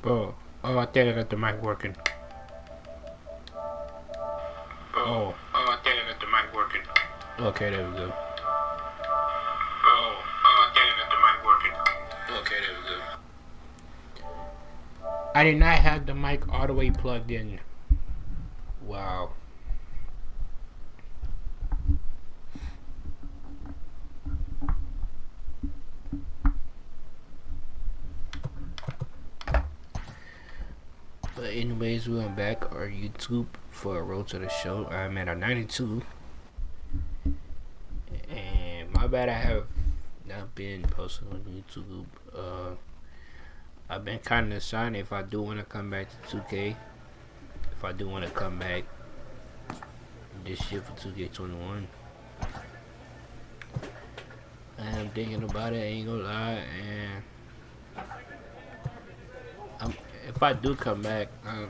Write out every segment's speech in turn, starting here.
Oh, I think I got the mic working. I think I got the mic working. Okay, there we go. I think I got the mic working. Okay, there we go. I did not have the mic all the way plugged in. Wow. But anyways, we went back our YouTube for a road to the show. I'm at a 92. And my bad, I have not been posting on YouTube. I've been kind of deciding if I do want to come back to 2K. If I do want to come back this year for 2K21. I'm thinking about it, I ain't gonna lie. And if I do come back, I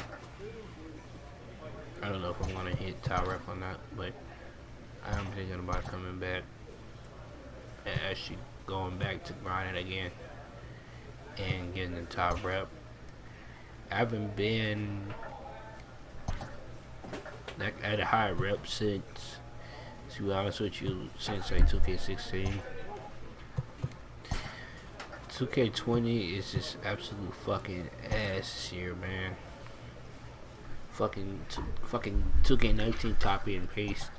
don't know if I'm gonna hit top rep or not, but I'm thinking about coming back and actually going back to grinding again and getting the top rep. I haven't been like at a high rep since, to be honest with you, since like 2K16. 2K20 is just absolute fucking ass this year, man. Fucking 2K19 copy and paste.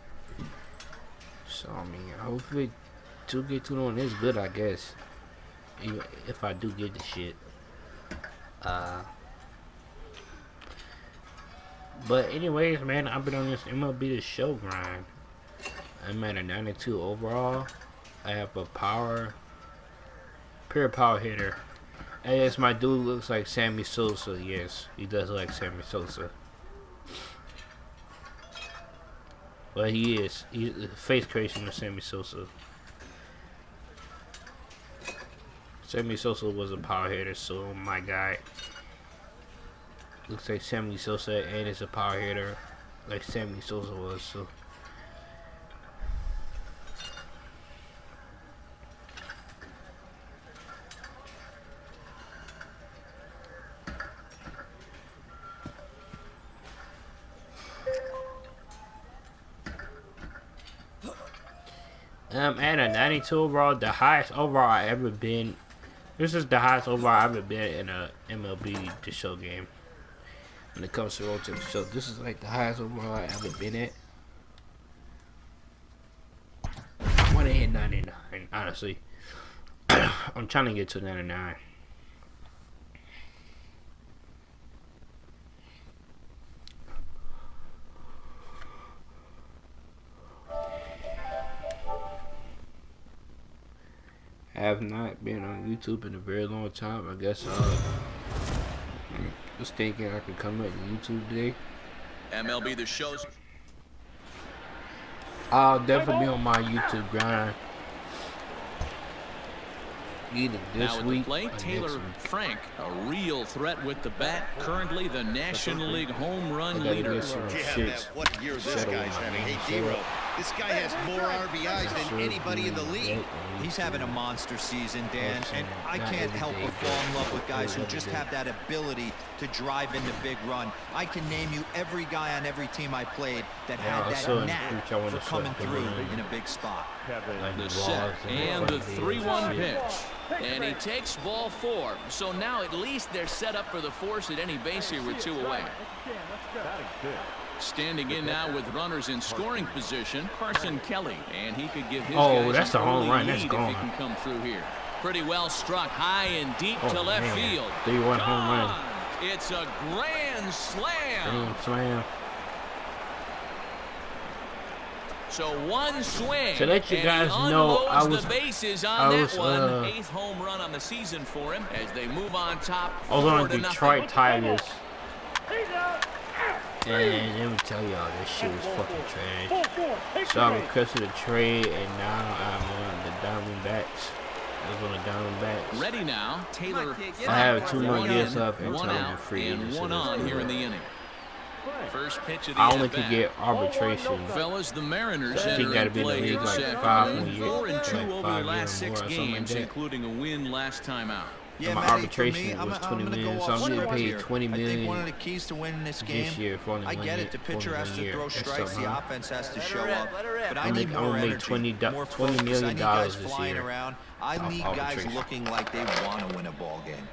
So I mean, hopefully 2K21 is good, I guess. Even if I do get the shit. But anyways, man, I've been on this MLB The Show grind. I'm at a 92 overall. I have a pure power hitter. And yes, my dude looks like Sammy Sosa. Yes, he does look like Sammy Sosa. But he's the face creation of Sammy Sosa. Sammy Sosa was a power hitter, so my guy looks like Sammy Sosa and is a power hitter like Sammy Sosa was. So I'm at a 92 overall, the highest overall I ever been. This is the highest overall I've ever been in a MLB The Show game. When it comes to road to the show, this is like the highest overall I ever been at. I want to hit 99, honestly. I'm trying to get to 99. I have not been on YouTube in a very long time. I guess I was thinking I could come up to YouTube today. MLB The Show's. I'll definitely be on my YouTube grind. Either this week play, or Taylor next week. Frank, a real threat with the bat. Currently the National League home run leader. What year this guy's having? Hey, D-Row, this guy has more RBIs than anybody in the league. He's having a monster season, Dan, and I can't help but fall in love with guys who just have that ability to drive in the big run. I can name you every guy on every team I played that had that knack for coming through in a big spot. The set and the 3-1 pitch. And he takes ball 4. So now at least they're set up for the force at any base here with 2 away. Standing in now with runners in scoring position, Carson Kelly, and he could give his guys that's a home run. That's if gone. he can come through here. Pretty well struck high and deep to left field. 3-1 home run. It's a grand slam. Grand slam. So one swing. To let you guys know, I was the bases on that one. 8th home run on the season for him as they move on top. I was on Detroit Tigers. And let me tell y'all, this shit was fucking trash. So I requested a trade, and now I'm on the Diamondbacks. I was on the Diamondbacks. Ready now, Taylor. I have 2 more years left until I'm free. And 1 on here in the inning. First pitch of the I only could get arbitration. Fellas, the Mariners I think gotta be in the league like 5 more years. 4-2 like over 5 the last years 6 more or something like games, that. including a win last time out. Yeah, my Matty, arbitration for me, was I'm 20 gonna million, go so off I'm getting script paid here. 20 I million think one of the keys to winning this game, this year for only I one get year. it. The pitcher has to throw That's strikes. something, The huh? offense has to show up. But I I'm need gonna more make energy, more $20 focus. I million need guys this flying year around. I off need guys arbitration. looking like they want to win a ball game.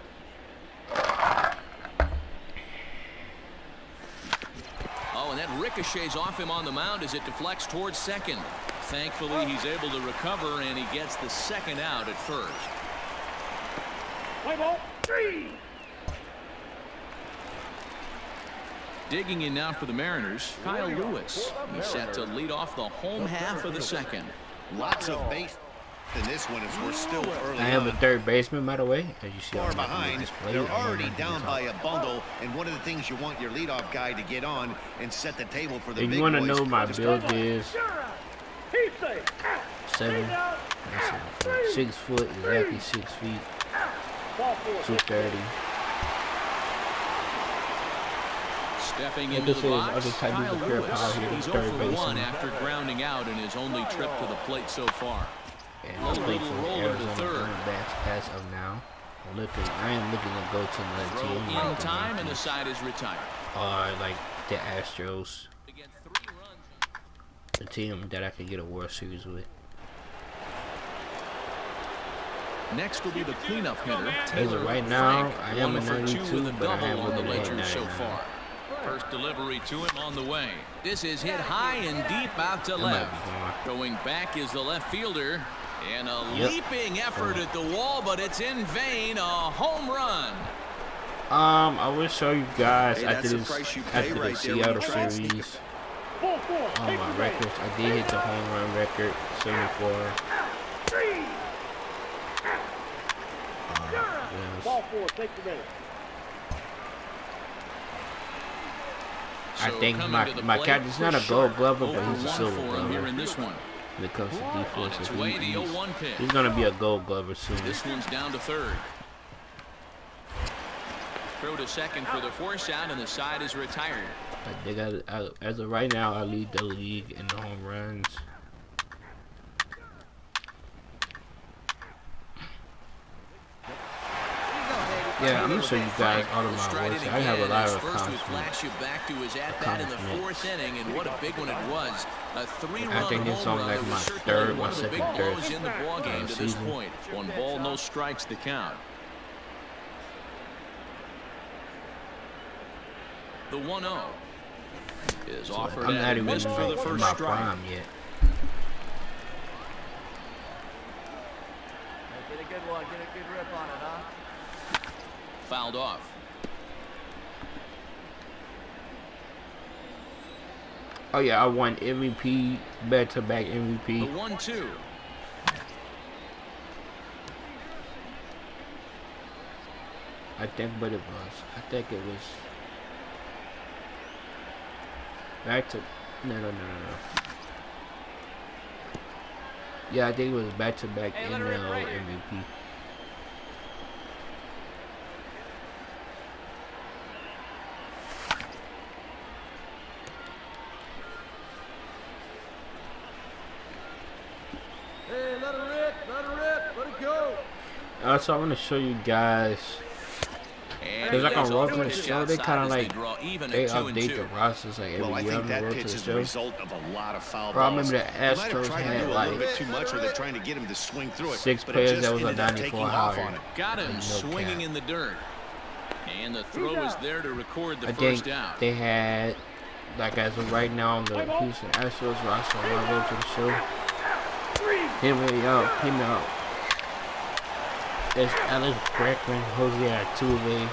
Oh, and that ricochets off him on the mound as it deflects towards second. Thankfully, he's able to recover, and he gets the second out at first. Play ball 3. Digging in now for the Mariners, Kyle Lewis. He's set to lead off the home half of the second. Lots of base in this one as we're still early I have a on. third baseman, by the way. As you see, Far I'm not gonna behind, display. they're I'm not already gonna down talk. by a bundle, and one of the things you want your leadoff guy to get on and set the table for the If big you want to boys. know my build is Keep safe. 7, 6 foot, exactly 6 feet, Ball 4. 230. Stepping Like into I the said, box, other type of Kyle repair Lewis. power here, He's third 0 for 1 baseman. after grounding out in his only trip to the plate so far. And I play Little for the roller to Arizona third. Diamondbacks as of now. I am looking to go to another Throw team. in like the time, and the Yankees, side is retired. or like the Astros, To get 3 runs. a team that I could get a World Series with. Next will be the cleanup hitter, As Taylor of right now, Frank. I am 1 a for 2 92, with a but I double have on the one at ledger so 99. far. First delivery to him on the way. This is hit high and deep out to That might left. be gone. Going back is the left fielder. And a Yep. leaping effort at the wall, but it's in vain. A home run. I will show you guys Hey, after that's the this, price you pay after the right there when Seattle you try and series, Ball 4. Take my the records. I did hit the home run record, 74. 3. Yes. Ball 4. Take the minute. I So think coming my to the my plate, captain's not a Chris gold Sharp, glover, but 0 he's a for silver 1 for him here glover in this one. when it comes to On defense. its So way, the he's 0-1 pitch. gonna be a gold glover soon. This one's down to third. Throw to second for the force out, and the side is retired. Like they got as of right now, I lead the league in the home runs. Yeah, I'm gonna show you guys all of Will my stride works. it I have a again lot as of first we flash you back to his at-bat in the accomplishments. 4th inning, and what a big one it was. A 3-run I think it's home on run like that my was certainly third, one my of the big second, third blows in the ballgame to this season. point. 1 ball, no strikes to count. The 1-0 is offered I'm at not and even missed for the in first my strike. prime yet. Get a good one. Get a good rip on it, huh? Fouled off. Oh yeah, I won MVP, back-to-back The MVP. 1-2. I think, but it was. I think it was back to. No. Yeah, I think it was back-to-back NL MVP. Hey, let it rip. Let it rip. Let it go. So I want to show you guys. And Cause he like on lays Road off to the pitch Show, they outside kind of as like draw even they at 2-2. update the rosters like every Well, I year think on the that Road to pitch the is the Show. result of a lot of foul Bro, I balls. remember the They might have Astros tried to had do a like little bit too much, or they're trying to get him to swing through it. 6 but it players just that was a ended up 94 taking off higher. on it. Got him No swinging cap. in the dirt. And the throw is there to record the I first think out. they had, like as of right now on the Houston Astros roster on my Road to the Show. Him out. There's Alex Bregman, Jose Altuve,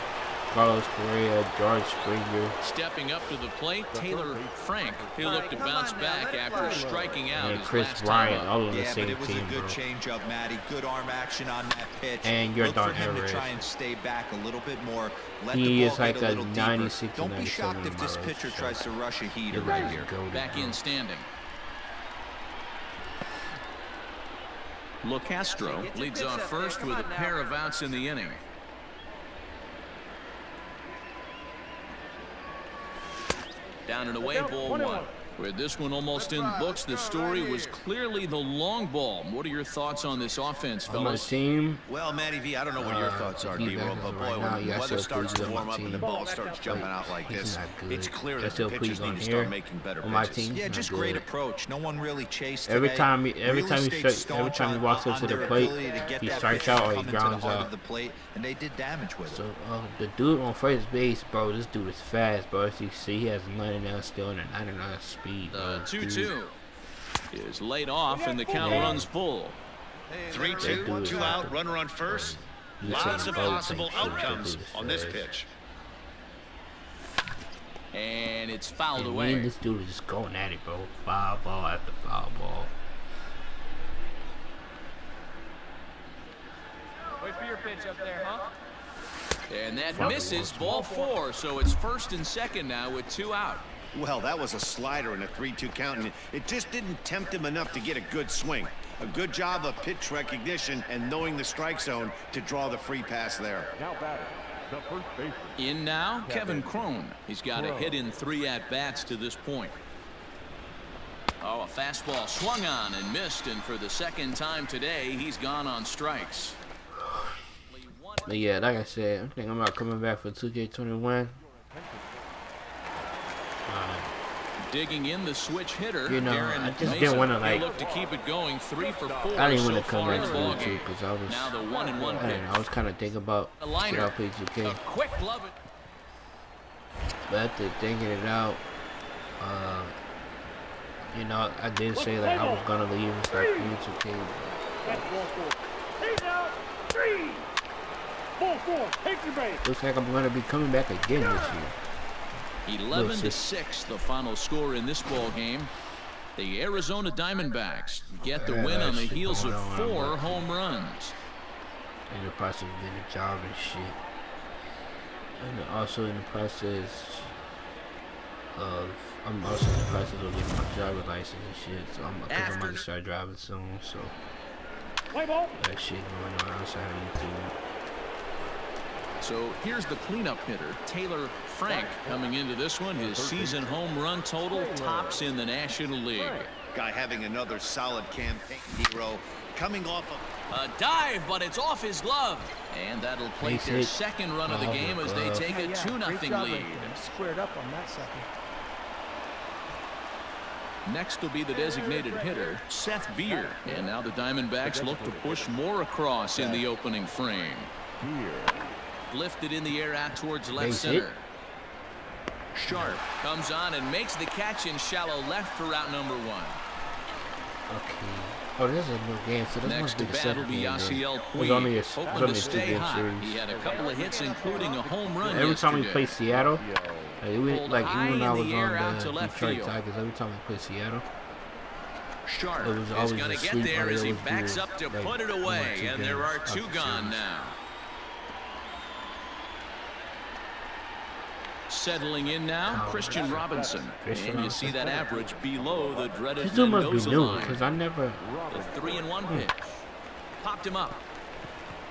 Carlos Correa, George Springer. Stepping up to the plate, Taylor Frank. He'll look to bounce back after striking out And his Chris last Bryant, time up. all on the Yeah, but same it was team, a good bro. changeup, Matty. Good arm action on that pitch. And your Look for Don him to Everett. try and stay back a little bit more. Let He the is ball like get a a little 96 deeper. or Don't be 97 shocked if this miles, pitcher so. tries to rush a heater It right was here. goated, Back bro. in standing. Locastro leads off first with a pair of outs in the inning. Down and away, ball 1. With this one almost in books, the story was clearly the long ball. What are your thoughts on this offense, On my fellas? team, Well, Matty V, I don't know what your thoughts are, D-Roll, but boy, when the weather starts to warm up and the ball starts jumping out like this, it's clear that the pitchers need to start making better pitches. Yeah, just great approach. No one really chased every today. time he walks up to the plate, he strikes out or he grounds out. The plate, and they did damage with it. So the dude on first base, bro, this dude is fast, bro. As you see, he has 99 still and a 99 speed. The 2-2 is laid off, and the count runs full. 3-2, 2 out, runner on first. Lots of possible outcomes on this pitch. And it's fouled Me away. and this dude is just going at it, bro. Foul ball after foul ball. Wait for your pitch up there, huh? And that misses, ball 4, so it's first and second now with 2 out. Well, that was a slider in a 3-2 count, and it just didn't tempt him enough to get a good swing. A good job of pitch recognition and knowing the strike zone to draw the free pass there. Now batter, the first baseman. In now, Kevin Crone. He's got a hit in 3 at-bats to this point. Oh, a fastball swung on and missed, and for the second time today, he's gone on strikes. But yeah, like I said, I think I'm not coming back for 2K21. Digging in the switch hitter, You know, Darren I just Mason. didn't want to, like, He'll look to keep it going 3 for 4 I didn't so want to come far back in to the ball 2 game. because I was, Now the 1-1 I don't know, pitch. I was kind of thinking about A should liner. I play 2K. A quick glove. But after thinking it out, you know, I did say that I was gonna leave and start playing 2K. That's ball 4. He's out. 3. Ball 4. Take your base. Looks like I'm gonna be coming back again this year. 11-6, the final score in this ball game. The Arizona Diamondbacks get the win on the heels of 4 home runs. In the process of getting a job and shit. And also in the process of, I'm also in the process of getting my driver's license and shit. So I'm gonna start driving soon. So Play ball. that shit going on outside of YouTube. So here's the cleanup hitter, Taylor Frank, coming into this one. His season home run total tops in the National League. Guy having another solid campaign, hero. Coming off of A dive, but it's off his glove. And that'll plate Base their hit. second run of the Oh, game as they take a 2-0 lead. Squared up on that second. Next will be the designated hitter, Seth Beer. And now the Diamondbacks look to push more across in the opening frame. Lifted in the air out towards left Base center. hit. Sharp comes on and makes the catch in shallow left for route number 1. Okay. Oh, this is a new game, so this Next must to be the bat will second be game. Yasiel It was only a, Puig, it was hoping only to a stay 2-game hot. series. He had a couple of hits, including a home run Every time we yesterday. play Seattle, Pulled like high even when in I the was air out on to the left Detroit field. Tigers, every time we play Seattle, Sharp it was always is going a to get sweep, there or as they he would backs do, up to like, put it 1 or away, 2 and there games are out 2 the gone series. now. Settling in now, Christian Robinson. And you see that average below the dreaded This dude must be Mendoza new, line. because I never... The 3-1 pitch. Popped him up.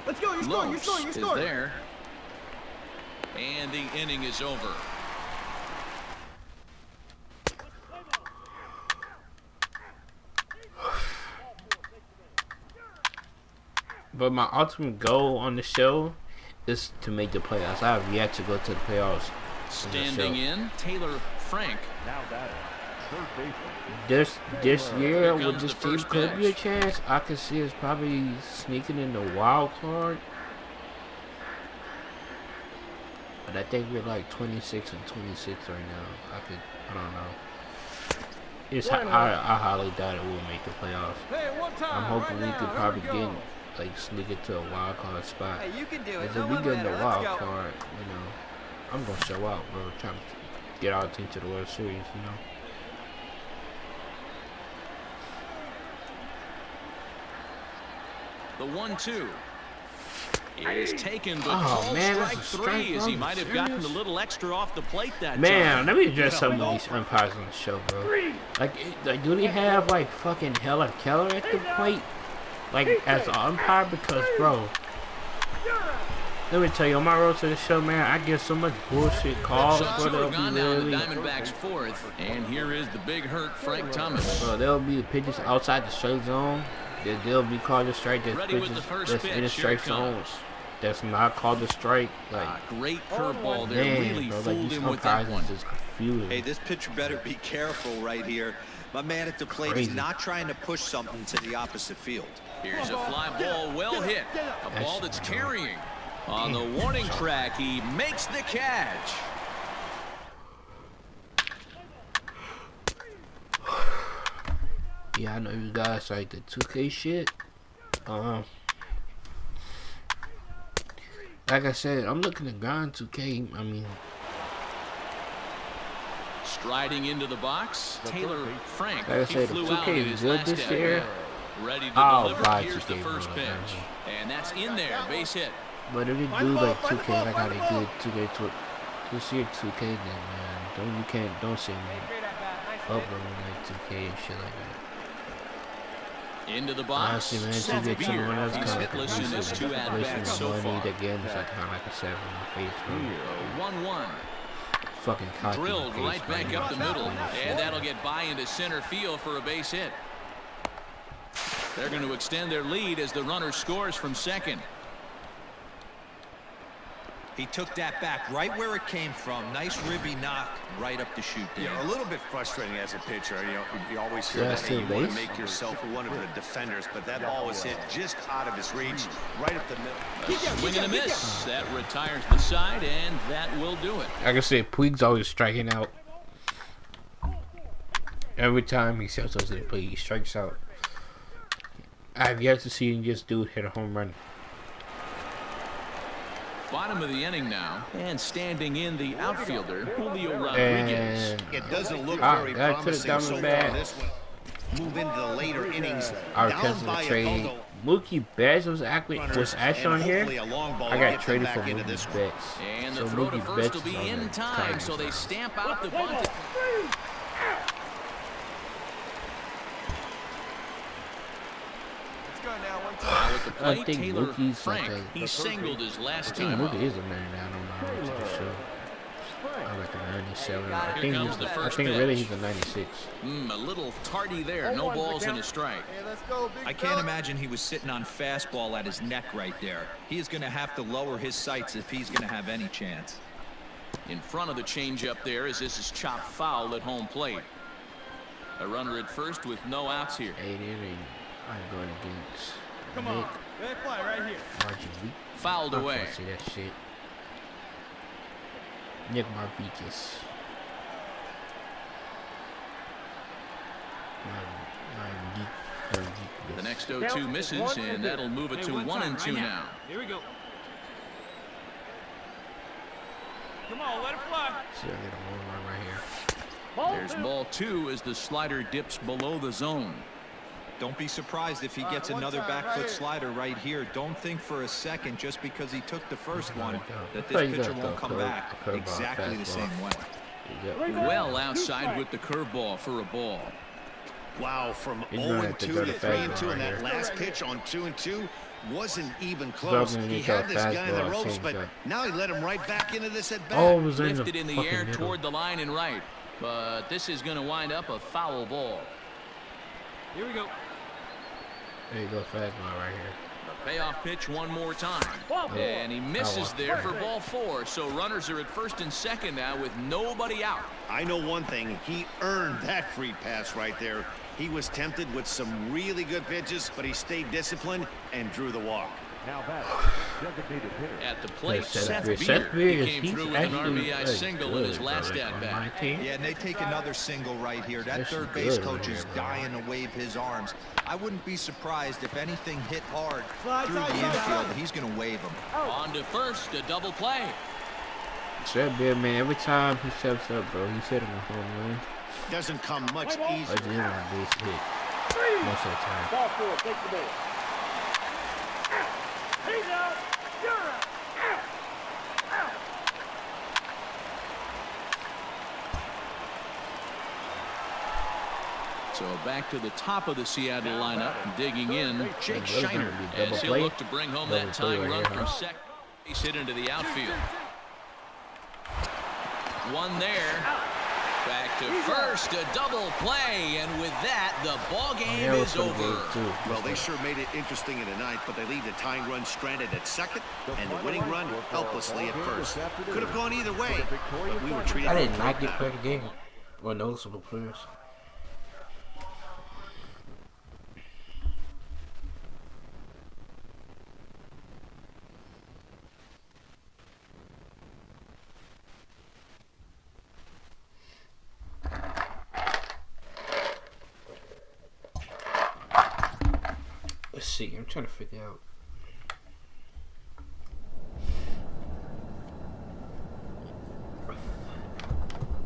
Let's go. You're scoring. You're Lopes scoring. You're is scoring. there. And the inning is over. But my ultimate goal on the show is to make the playoffs. I have yet to go to the playoffs. Standing in, Taylor Frank. Now batter, third baseman. This year, Here with comes this the team first could be a pitch. chance. I could see us probably sneaking in the wild card. But I think we're like 26 and 26 right now. I don't know. I highly doubt it will make the playoffs. Hey, one time. I'm hoping right we could now. probably Here we go. get, like, sneak into a wild card spot. Hey, you can do it. Because No if we one get in the better. wild Let's go. card, you know, I'm going to show out, bro. Trying to get our team to the World Series, you know. The 1-2 is taken, but Oh, called man, strike that's a 3 strike. as he Are might you have gotten a serious? little extra off the plate that Man, time. let me address some of these umpires on the show, bro. Like, do they have, like, fucking Helen Keller at the plate? Like, as an umpire? Because, bro, Let me tell you, on my road to the show, man, I get so much bullshit calls. So Bro, two they'll are be gone now in the literally, Diamondbacks' fourth, and here is the big hurt Frank Thomas. bro, there'll be pitches outside the strike zone. They'll be called a strike. There's Ready with pitches the first that's pitch. in the Here it strike zone comes. that's not called a strike. Like, Great curveball there. man, Really bro, like fooled these him with that umpires one. is just confusing. Hey, this pitcher better be careful right here. My man at the plate Crazy. is not trying to push something to the opposite field. Here's a fly ball, well hit. A ball that's carrying. On the warning track, he makes the catch. Yeah, I know you guys like the 2K shit. Like I said, I'm looking to grind 2K. I mean, Striding into the box, Taylor Frank. like I He said, flew the out 2K in is his good last this at year. bat. Ready to Oh, deliver. God, Here's the 2K, first bro. pitch. And that's in there, base hit. But if you do like 2K, like how they did 2K to this year 2K, then man, don't send me up on like 2K and shit like that. Into the box. Honestly, man, Seth 2K Beer. one that's He's kind of hitless in his two at-bats so money. far. The game is like kind of like a 7 in the face, bro. 1-1. Fucking cocky in the Drilled face, right back man. up the middle. And that'll get by into center field for a base hit. They're going to extend their lead as the runner scores from second. He took that back right where it came from. Nice ribby knock right up the chute there. Yeah, a little bit frustrating as a pitcher. You always hear Yeah, that, hey, you want to base. make yourself one of the defenders, but that ball was hit just out of his reach, right up the middle. Swing and a miss. That retires the side, and that will do it. Like I said, Puig's always striking out. Every time he steps up to the plate, he strikes out. I've yet to see this dude hit a home run. Bottom of the inning now, and standing in the outfielder, Julio Rodriguez. And It doesn't look Ah, very got to the promising so far Diamondbacks. in this one. Move into the later innings, I down requested by a a trade. total. Mookie Betts was actually And on here. hopefully a long ball I to got get them traded back for into Mookie this one. Betts. And So the throw to Mookie first Betts will be is on in the time, Tigers so they now. stamp out the bunt. Now at the I plate, think Taylor Mookie's Frank. like He singled his I last think time up. Mookie is a man now on my road to the show. I like a 97. I Here think comes the I first think really pitch. he's a 96. A little tardy there. No balls and a strike. Hey, let's go, big I can't fella. imagine he was sitting on fastball at his neck right there. He is going to have to lower his sights if he's going to have any chance. In front of the changeup there as this is chopped foul at home plate. A runner at first with no outs here. 8 inning. I'm going against Come Nick on. Bad fly right here. Marginelli. Fouled I away. can't say that shit. Nick Marvikas. The next 0-2 misses, and that'll move it to 1-2 now. Here we go. Come on, let it fly. See, I get a home run right here. There's ball 2 as the slider dips below the zone. Don't be surprised if he gets another back foot slider right here. Don't think for a second just because he took the first one that this pitcher won't come back exactly the same way. Well outside with the curveball for a ball. Wow, from He's gonna 0-2 have to to go to 3-2, fastball and that right last pitch on 2-2 wasn't even So close. I'm gonna He get had to a this guy in the fastball, ropes, change but up. now he let him right back into this at bat. Oh, it was in Lifted in the fucking air middle. toward the line and right. But this is going to wind up a foul ball. Here we go. There you go, fastball right here. The payoff pitch one more time. And he misses there for ball 4. So runners are at first and second now with nobody out. I know one thing. He earned that free pass right there. He was tempted with some really good pitches, but he stayed disciplined and drew the walk. Now back, designated hitter. At the plate, Seth Beer. Beer. Seth Beer He is came he's through with an actually RBI like single in his good, last bro, like, on at-bat. my team. Yeah, and they take another single right here. That This is third base good coach right is here, bro. dying to wave his arms. I wouldn't be surprised if anything hit hard Slide, through the slide, slide, infield. slide. He's going to wave him. On to first, a double play. Seth Beer, man, every time he steps up, bro, he's hitting a home run. Doesn't come much Or easier. just hitting a base hit most of the time. Ball 4, take the ball. He's out. You're out. So back to the top of the Seattle lineup, digging in Jake That's gonna Shiner be double as he'll play. look to bring home Double that play tying right run here, from huh? second. He's hit into the outfield. One there. Back to first, a double play, and with that, the ball game is over. Well, they sure made it interesting in the ninth, but they leave the tying run stranded at second and the winning run helplessly at first. Could have gone either way, but we were treated. I did not get played the game. Or noticeable players. Let's see, I'm trying to figure out.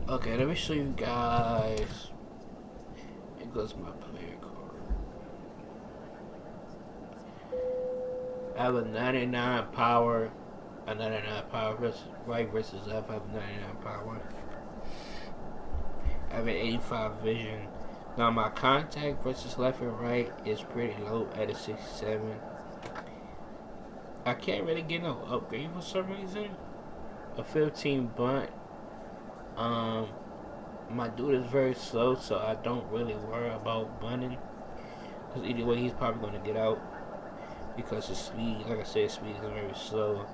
Okay, let me show you guys. It goes my player card. I have a 99 power. A 99 power versus right versus left. I have 99 power. I have an 85 vision. Now my contact versus left and right is pretty low at a 67. I can't really get no upgrade for some reason. A 15 bunt. My dude is very slow, so I don't really worry about bunting. Because either way, he's probably going to get out. Because his speed, like I said, his speed is very slow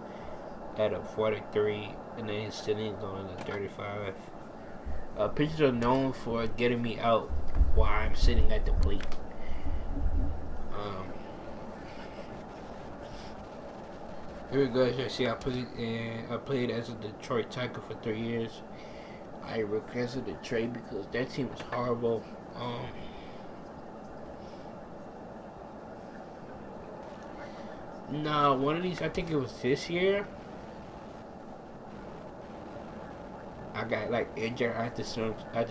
at a 43. And then his stealing is on a 35. Pitchers are known for getting me out while I'm sitting at the plate. Here we go. As you see, I played as a Detroit Tiger for 3 years. I regretted the trade because that team was horrible. No, one of these, I think it was this year. I got like injured. I had to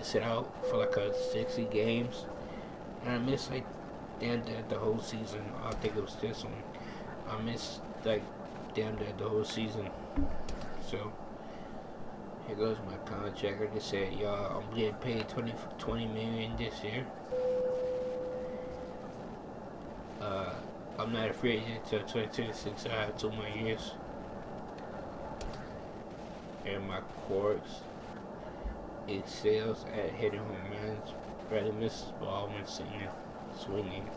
sit out for like 60 games, and I missed like damn the whole season. I think it was this one. I missed like damn the whole season. So here goes my contract. Like I said, y'all, I'm getting paid 20 million this year. I'm not a free agent until 2026. I have 2 more years. And my courts excels at hitting home runs, rather misses ball when swinging.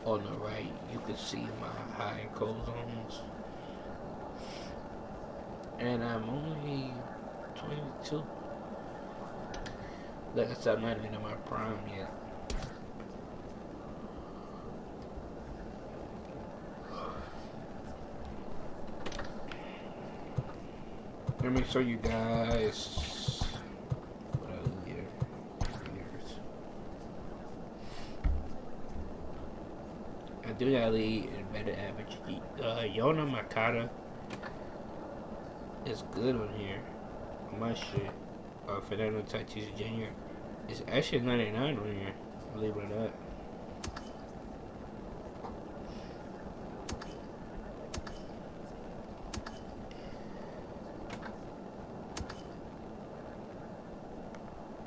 On the right, you can see my high and cold zones. And I'm only 22. Like I said, I'm not even in my prime yet. Let me show you guys what I do here. I do that lead in better average. Yona Makata is good on here. My shit. Fernando Tatis Jr. is actually 99 on here, believe it or not.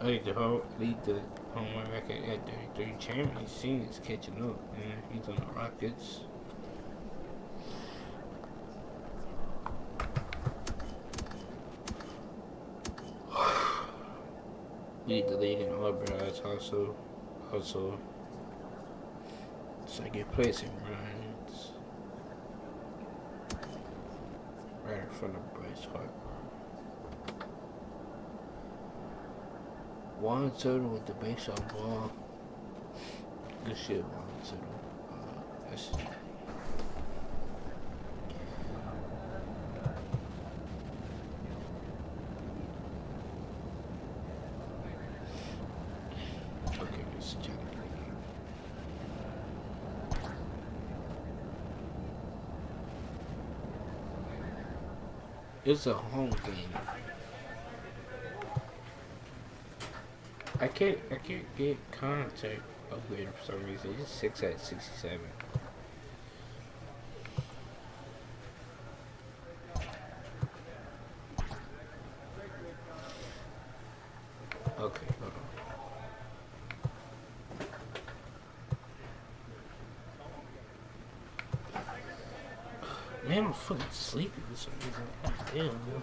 I lead the home run record at 33. Chairman Senior is catching up, man. He's on the Rockets. Lead the league in RBIs also second place in runs. Right in front of Bryce Harper. Juan Soto with the base on ball. Good shit, Juan Soto. That's okay, let's check it again. It's a home game. I can't get contact upgraded for some reason. It's 6 at 67. Okay, hold on. Man, I'm fucking sleepy for some reason. God damn, man.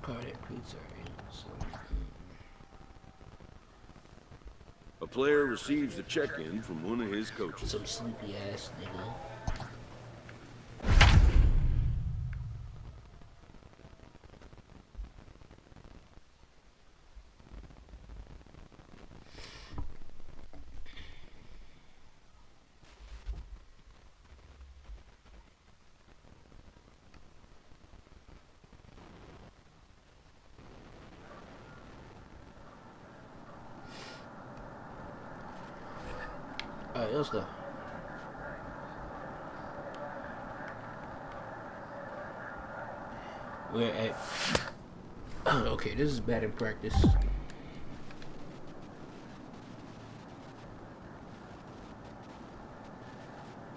Cardiac pizza. A player receives a check-in from one of his coaches. Some sleepy ass nigga. Alright, let's go. We're at... okay, this is bad in practice.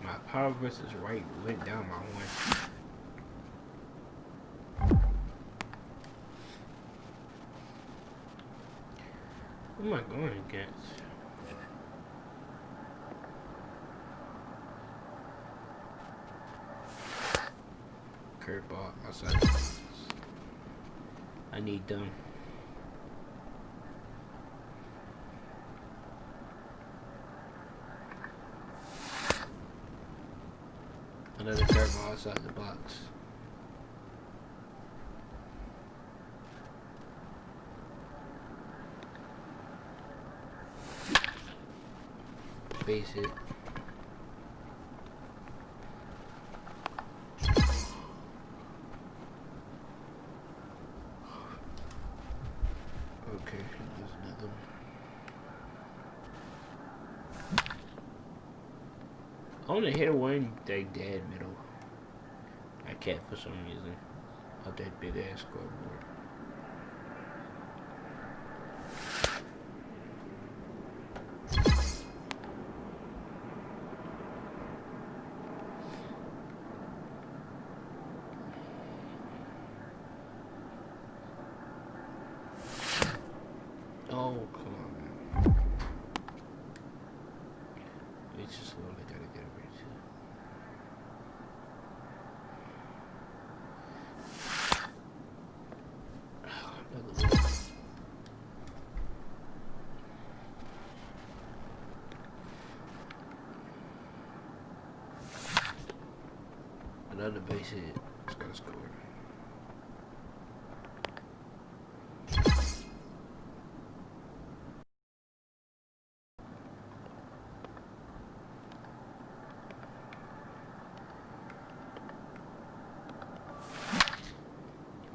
My power versus right went down my one. Who am I going against? Curveball outside the box. I need them. Another curveball outside the box. Base hit. Okay, there's another one. I want to hit one like dead middle. I can't for some reason. Out that big ass scoreboard. Oh, come on, man. It's just slowly gotta get over to. Another one. Another base hit. It's gonna score.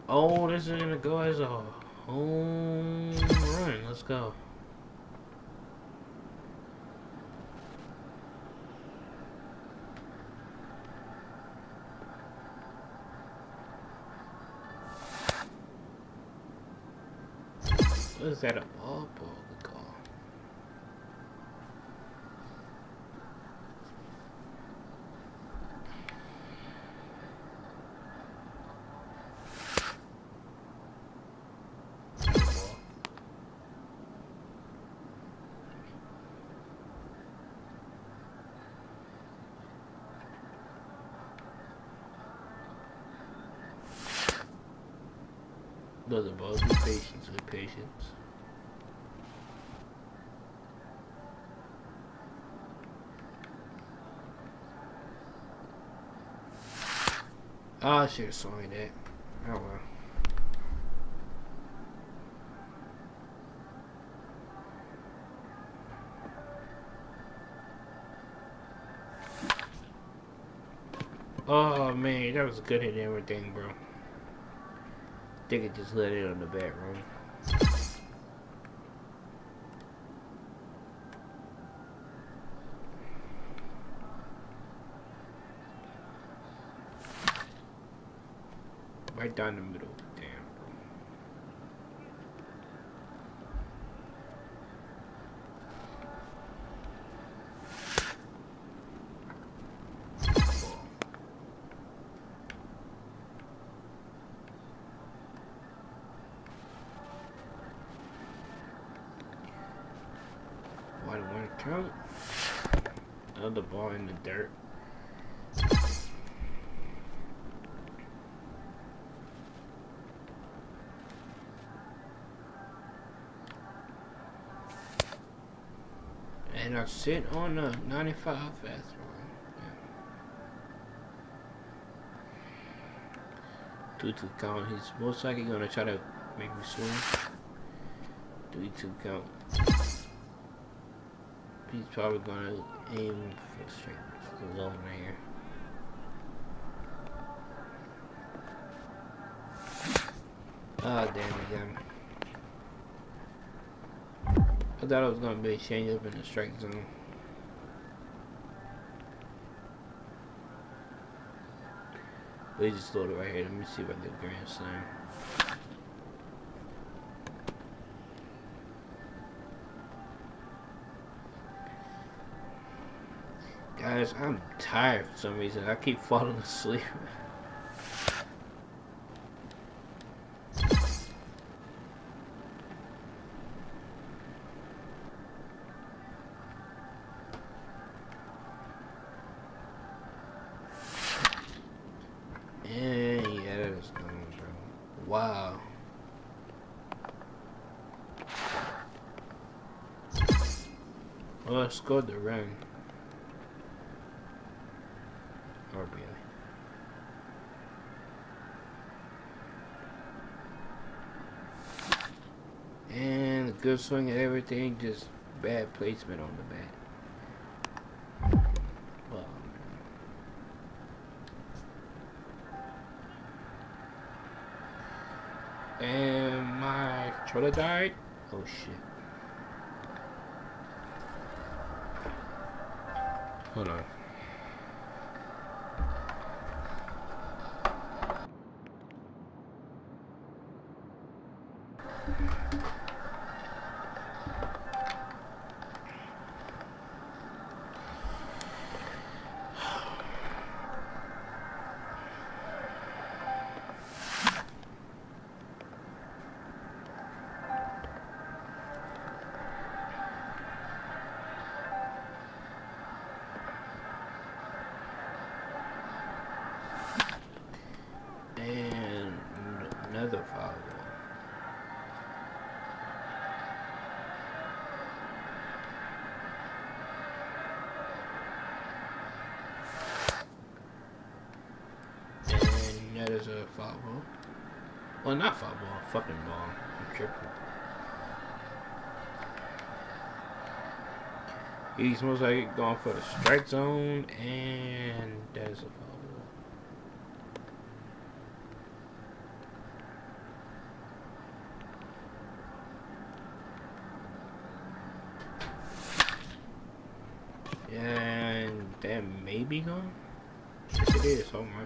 Oh, this is gonna go as a home run. Let's go. What is that, a ball ball to call? Those are balls with patience, with patience. Oh, I should have swung that. Oh well. Oh man, that was a good hit and everything, bro. I think it just let it on the bat room. Right down the middle. Damn, bro. Why do count. Another ball in the dirt. And I sit on a 95 fastball. Yeah. 2-2 count. He's most likely gonna try to make me swing. 3-2 count. He's probably gonna aim for straight zone right here. Ah, damn, he got me. I thought it was gonna be a change up in the strike zone. But he just loaded right here. Let me see if I get a grand slam. Guys, I'm tired for some reason. I keep falling asleep. And yeah, that is gone, bro. Wow. Well, I scored the run. RBI. And a good swing and everything, just bad placement on the bat. Wow, man. And my controller died. Oh shit. Hold on. And another foul ball. And that is a foul ball. Well, not foul ball, fucking ball. I'm tripping. He's most likely going for the strike zone, and that is a foul ball. And that may be gone. Yes, it is. Oh my.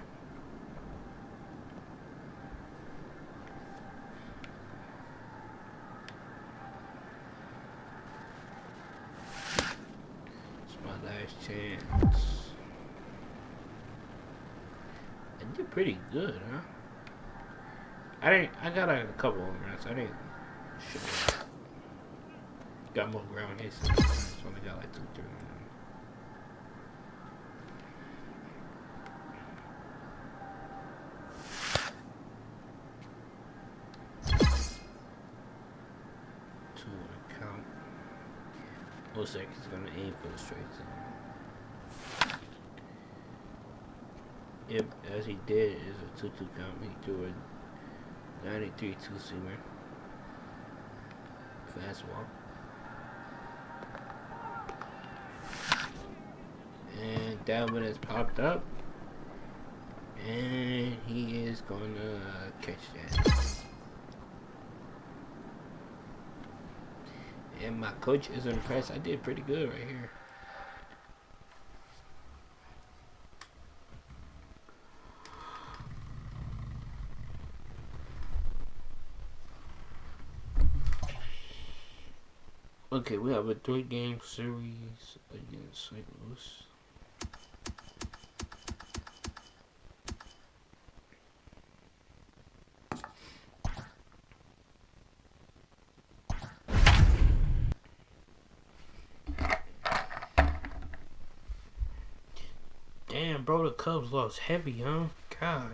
It's my last chance. I did pretty good, huh? I got like a couple of runs. I didn't. Shit. Got more ground hits. So I only got like 2-3 runs. Count. Looks like he's gonna aim for the straight zone. Yep, as he did, is a 2-2 count. He threw a 93 two-seamer. Fastball. And that one has popped up. And he is gonna catch that. And my coach is impressed. I did pretty good right here. Okay, we have a 3-game series against St. Louis. bro, the Cubs lost heavy, huh? God.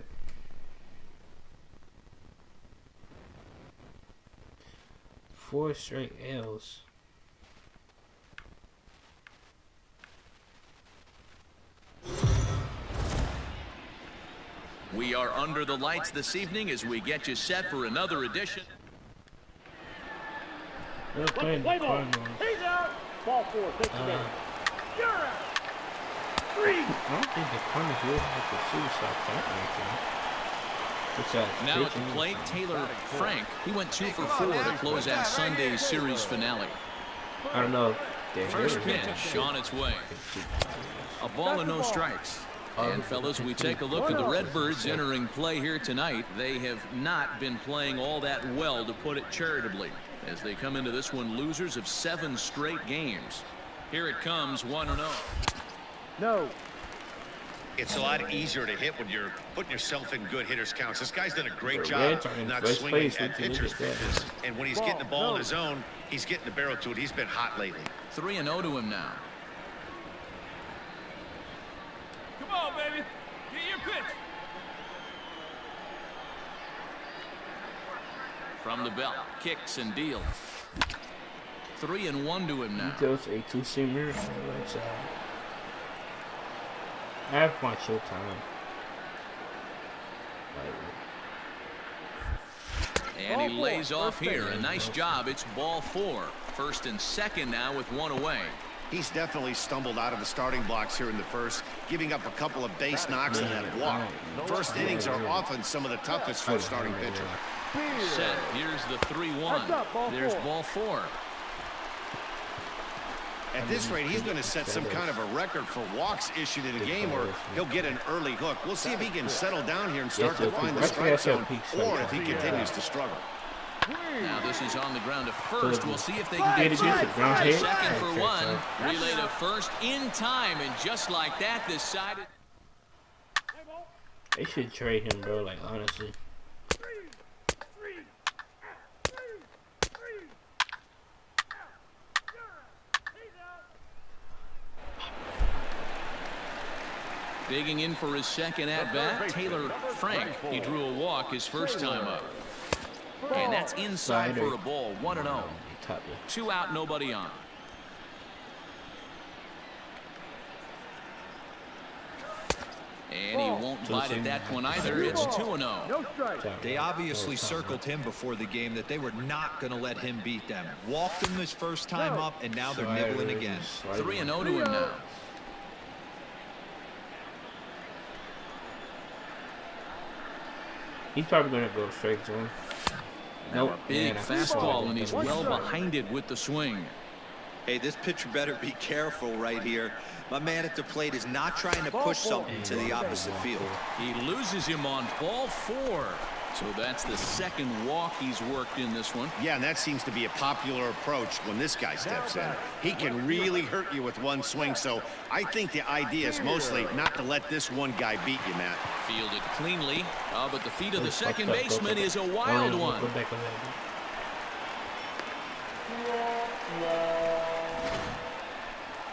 Four straight L's. We are under the lights this evening as we get you set for another edition. They're playing the Cardinals. He's out. Ball 4. Take the game. You're out. 3. I don't think the Cardinals really have to suicide that right Now at the plate, Taylor Frank. He went 2 for 4 to close out Sunday's series finale. I don't know. First pitch on its way. A ball and no strikes. And fellas, we take a look at the Redbirds entering play here tonight. They have not been playing all that well, to put it charitably, as they come into this one losers of 7 straight games. Here it comes, 1-0. No. It's a lot easier to hit when you're putting yourself in good hitters counts. This guy's done a great job not swinging at pitchers. And when he's getting the ball in his zone, he's getting the barrel to it. He's been hot lately. 3-0 to him now. Come on, baby. Get your pitch. From the belt, kicks and deals. 3-1 to him now. He goes a 2-seamer. I have my showtime. And he lays off here. A nice job. It's ball 4. First and second now with 1 away. He's definitely stumbled out of the starting blocks here in the first, giving up a couple of base knocks and that walk. First innings are often some of the toughest for a starting pitcher. Set. Here's the 3-1. There's ball 4. At this rate, he's going to set some kind of a record for walks issued in a game, or he'll get an early hook. We'll see if he can settle down here and start to find the strike zone, or if he continues to struggle. Now this is on the ground to first. We'll see if they can get second for 1. Relay to first in time, and just like that, decided. They should trade him, bro. Like, honestly. Digging in for his second at-bat, Taylor Frank. He drew a walk his first time up. And that's inside for a ball, 1-0. 2 out, nobody on. And he won't bite at that one either. It's 2-0. They obviously circled him before the game that they were not going to let him beat them. Walked him his first time up, and now they're nibbling again. 3-0 to him now. He's probably going to go straight to him. Nope. Big fastball, and he's well behind it with the swing. Hey, this pitcher better be careful right here. My man at the plate is not trying to push something to the opposite field. He loses him on ball 4. So that's the second walk he's worked in this one. Yeah, and that seems to be a popular approach when this guy steps in. He can really hurt you with one swing, so I think the idea is mostly not to let this one guy beat you, Matt. Fielded cleanly, but the feet of the second baseman is a wild one.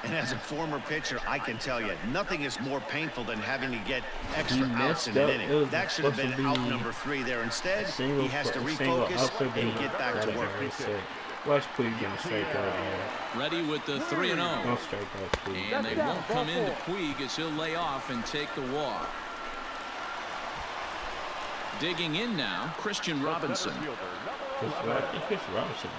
And as a former pitcher, I can tell you, nothing is more painful than having to get extra outs in an inning. That should have been out number 3 there. Instead, he has to refocus and get back to work. Watch Puig getting straight out. Ready with the 3-0. Don't strike out Puig. And they won't come into Puig as he'll lay off and take the walk. Digging in now, Christian Robinson. Chris Robinson.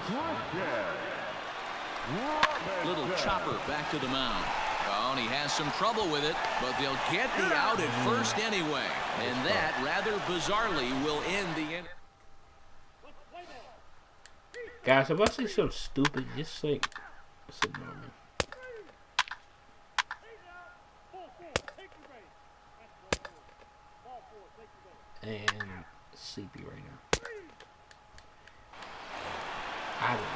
Little chopper back to the mound. Oh, and he has some trouble with it, but they'll get the out at first anyway. And that, rather bizarrely, will end the inning. Guys, if I say something stupid, just like, just ignore me. And sleepy right now. I don't know.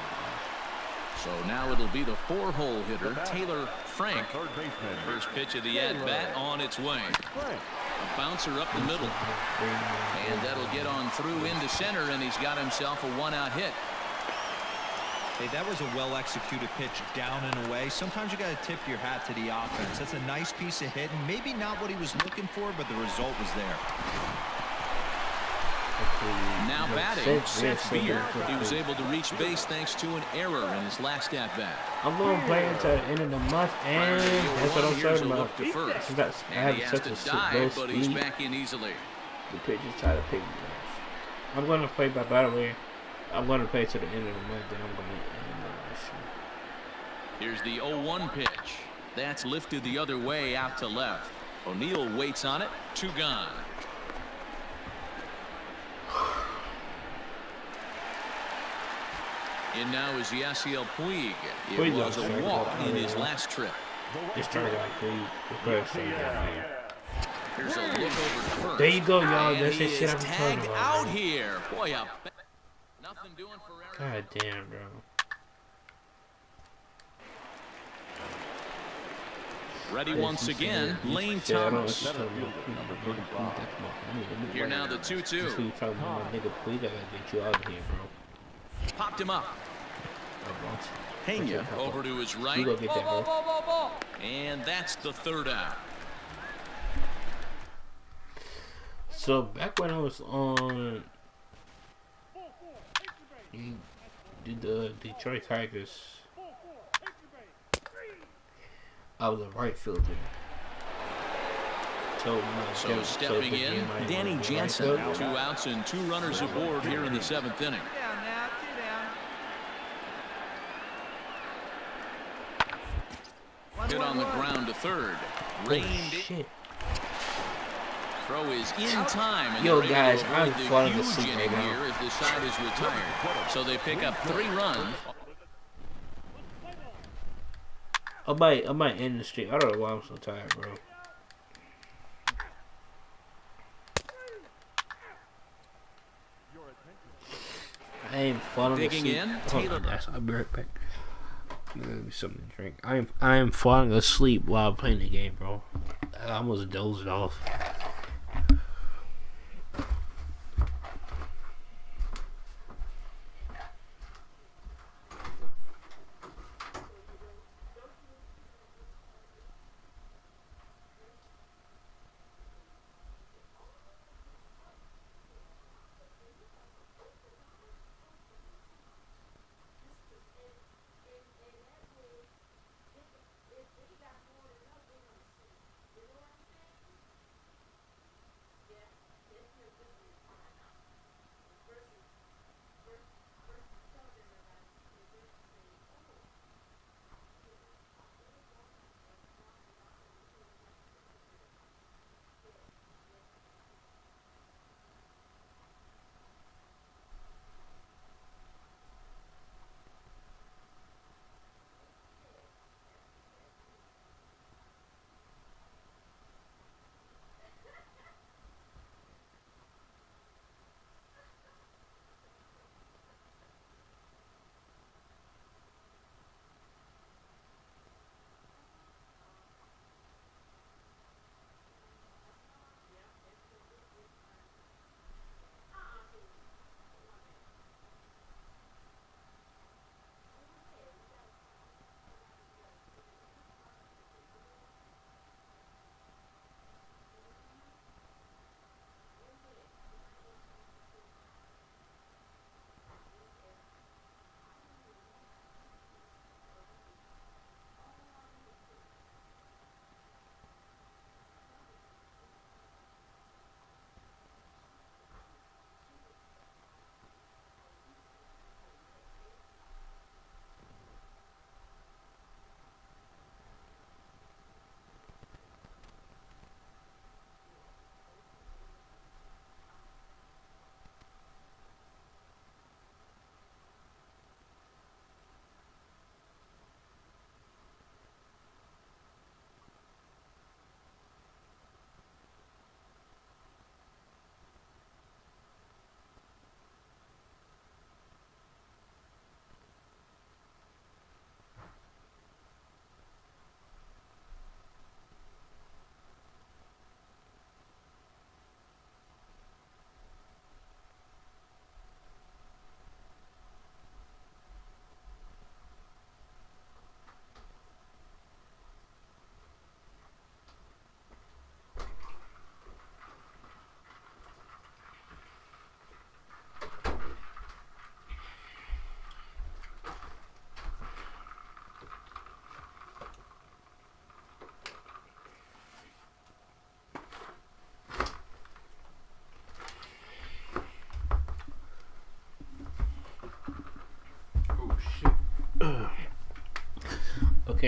So now it'll be the 4-hole hitter, Taylor Frank. First pitch of the at-bat on its way. A bouncer up the middle. And that'll get on through into center, and he's got himself a 1-out hit. Hey, that was a well-executed pitch down and away. Sometimes you got to tip your hat to the offense. That's a nice piece of hitting. Maybe not what he was looking for, but the result was there. Now batting, Seth Beer. He was able to reach base thanks to an error in his last at-bat. I'm going to play until the end of the month, and that's what I'm talking about. I have such a low but he's speed. back in easily. The pitchers try to pick me off. I'm going to play by the way. I'm going to play to the end of the month, then I'm going to end Here's the 0-1 pitch. That's lifted the other way out to left. O'Neill waits on it. 2 gone. And now is Yasiel Puig. It was a walk in his last trip. It's turned out Puig. Here's a look over to first. There you go, y'all. And That's he the shit is I'm talking tagged about. out here. Boy, nothing doing for Aaron. God damn, bro. Ready once again, Lane Thomas. Here now the 2-2. Popped him up. Pena over to his right. And that's the 3rd out. So back when I was on the Detroit Tigers, I was a right fielder. So stepping in, Danny Jansen. 2 outs and 2 runners aboard here in the 7th inning. Hit on the ground to 3rd. Reined in. Throw is in time. And yo, guys, I'm falling huge asleep inning right here now. as the side is retired. So they pick up 3 runs. I might end the stream. I don't know why I'm so tired, bro. I ain't falling Digging asleep. in, Hold on, guys. I'll be right back. Give me something to drink. I am falling asleep while playing the game, bro. I almost dozed off.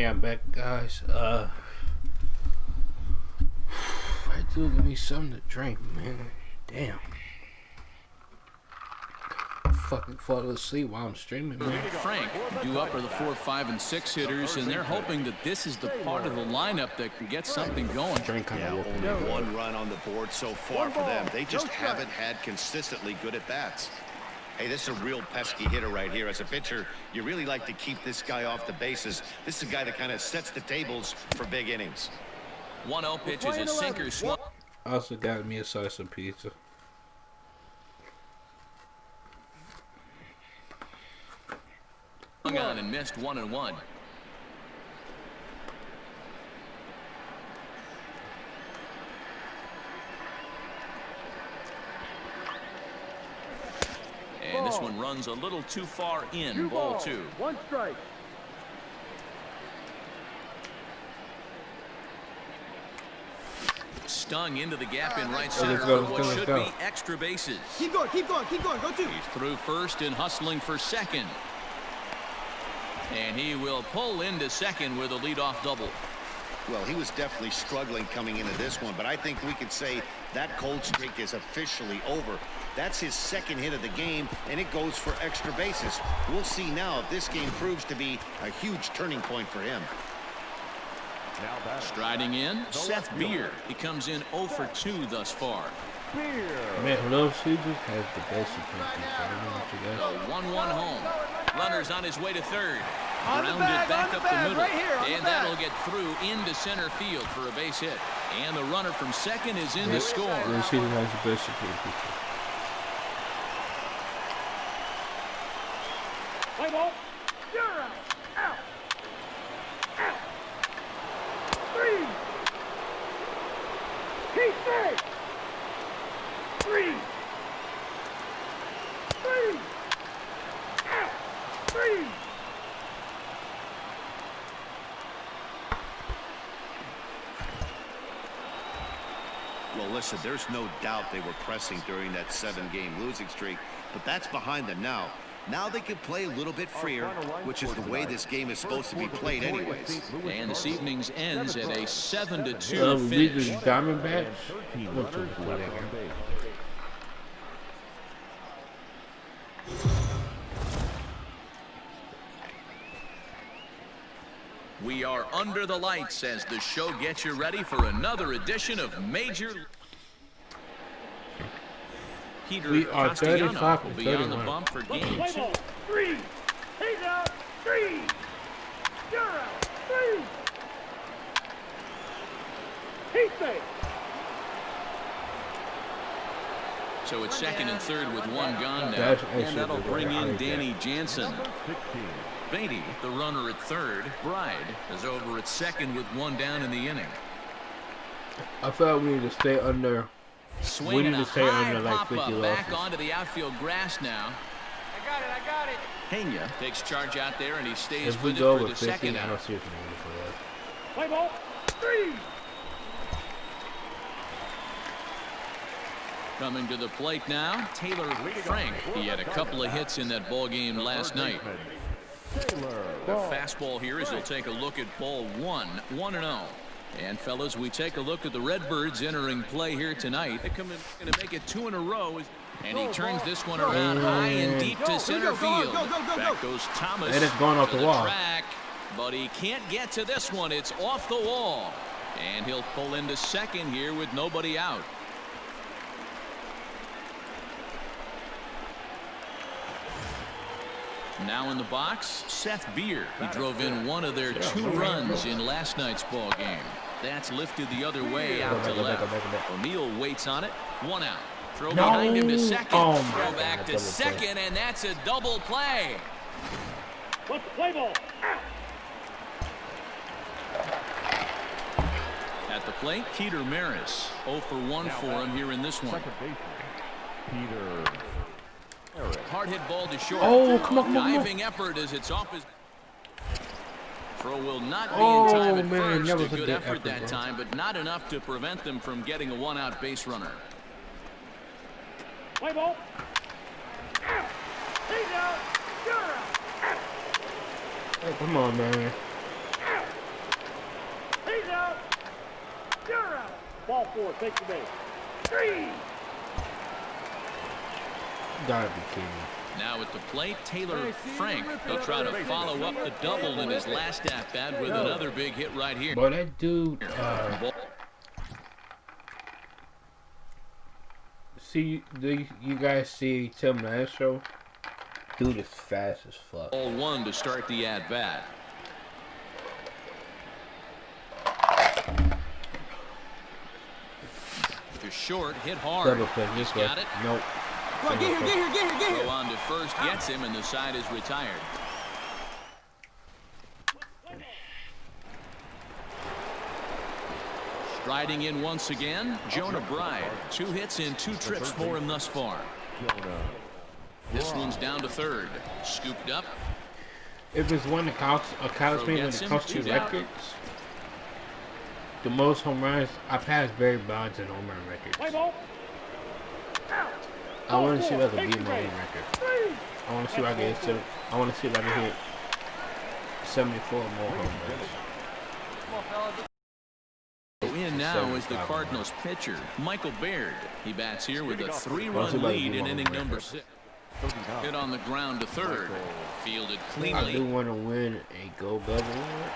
Okay, I'm back, guys. I do give me something to drink, man. Damn. I fucking fall asleep while I'm streaming, man. Frank, due up are the 4, 5, and 6 hitters, and they're hoping that this is the part of the lineup that can get something going. Yeah, only 1 run on the board so far for them. They just haven't had consistently good at-bats. Hey, this is a real pesky hitter right here. As a pitcher, you really like to keep this guy off the bases. This is a guy that kind of sets the tables for big innings. 1-0 pitch is a sinker swung. Also got me a slice of pizza. On and missed 1-1. And this one runs a little too far in. Ball 2. 1 strike. Stung into the gap in right center for what should be extra bases. Keep going, keep going, keep going. Go 2. He's through first and hustling for second. And he will pull into second with a leadoff double. Well, he was definitely struggling coming into this one, but I think we could say that cold streak is officially over. That's his 2nd hit of the game, and it goes for extra bases. We'll see now if this game proves to be a huge turning point for him. Striding in, Seth Beer. He comes in 0 for 2 thus far. Man, Little Caesars has the best of The 1-1 home. Runner's on his way to third. On the Grounded bag, back on the up bag, the middle. right here, on the And bag. that'll get through into center field for a base hit. And the runner from second is in to score. Little Caesars has the best of pizza. Play ball. You're out. Out. Out. 3. Keep safe. 3. 3. Out. 3. Well, listen, there's no doubt they were pressing during that 7-game losing streak, but that's behind them now. Now they can play a little bit freer, which is the way this game is supposed to be played anyways. And this evening's ends at a 7-2 These finish. Diamondbacks. We are under the lights as the show gets you ready for another edition of Major. Peter We are Castellano 35 will and be on the 31. bump for Play game 2. ball. 3. He's out. 3. You're out. 3. He's safe. So it's second and third with 1 gone now. That's And actually that'll the bring way I in like Danny that. Jansen. Beatty, the runner at third. Bride is over at second with 1 down in the inning. I felt we need to stay under. Swing and need a to stay high under like pop 50 up back losses. onto the outfield grass now. I got it. Pena takes charge out there and he stays If we with it go for over the 50, second I out. don't see if we need for that. Play ball. 3. Coming to the plate now, Taylor Frank. He had a couple of hits in that ball game last night. The fastball here as he'll take a look at ball 1, 1-0. And fellas, we take a look at the Redbirds entering play here tonight. They come in, going to make it 2 in a row. And he turns this one around high and deep to center field. Back goes Thomas. And it's going off to the wall. track, but he can't get to this one. It's off the wall. And he'll pull into second here with nobody out. Now in the box, Seth Beer. He drove in 1 of their 2 runs in last night's ball game. That's lifted the other way out to left. O'Neill waits on it. 1 out. Throw behind him to second. Oh my Throw back God, to double play. second, and that's a double play. What's the play ball? Out. At the plate, Peter Maris. 0 for 1 for him here in this one. Hard hit ball to short. Oh, come on, come on. Diving effort as it's off his. Throw will not be Oh, in time at man, that first. was A a good good effort effort, that bro. time, but not enough to prevent them from getting a 1-out base runner. Play ball. Out. He's out. You're out. Oh, come on, man. Out. He's out. You're out. Ball 4, take the base. 3. Gotta be kidding me. Now at the plate, Taylor Frank. He'll try to follow up the double in his last at-bat with another big hit right here. Boy, that dude, see, do you guys see Tim Nashville? Dude is fast as fuck. Ball 1 to start the at-bat. To short, hit hard. He's got it. Nope. Right, get here. Throw on to first, gets him, and the side is retired. Striding in once again, Jonah Bride. 2 hits in 2 trips for him thus far. This one's down to third. Scooped up. If it's one that counts me when it comes to records, the most home runs, I passed Barry Bonds in home run records. I want to see if I can beat my own record. I want to see if I can hit. I want to see if I can hit 74 more home runs. In now is the Cardinals pitcher, Michael Baird. He bats here with a 3-run lead in inning number 6. Hit on the ground to third. Fielded cleanly. I do want to win a Gold Glove award.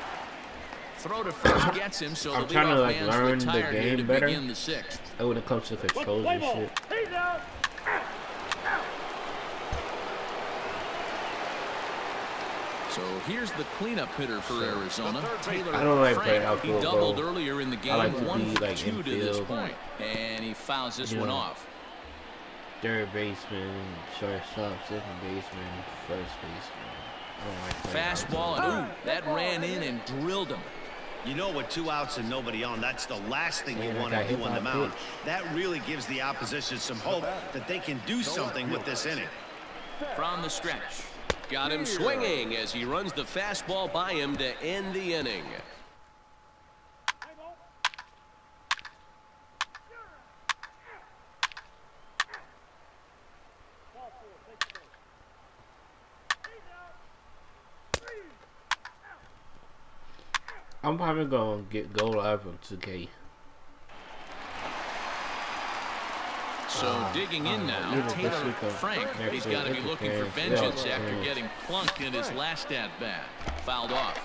Throw to first gets him, so I'm the trying to leadoff like man's learn the retired here to game better. begin the 6th. When it comes to controls and shit. He's out. So here's the cleanup hitter for Arizona, Taylor I don't like Frank. playing outfield, He doubled bro. earlier in the game, I like to be, 1 for like, 2 to this infield. point, and he fouls this one off. Third baseman, shortstop, second baseman, first baseman. I don't like playing Fastball, outfield. and ooh, that ran in and drilled him. You know, with 2 outs and nobody on, that's the last thing you Man, want that to guy do hit on the my mound. pitch. That really gives the opposition some hope that they can do something with this inning. From the stretch. Got him swinging as he runs the fastball by him to end the inning. I'm probably gonna go live on 2K. So digging in now, Taylor Frank. He's got to be looking for vengeance after getting plunked in his last at-bat. Fouled off.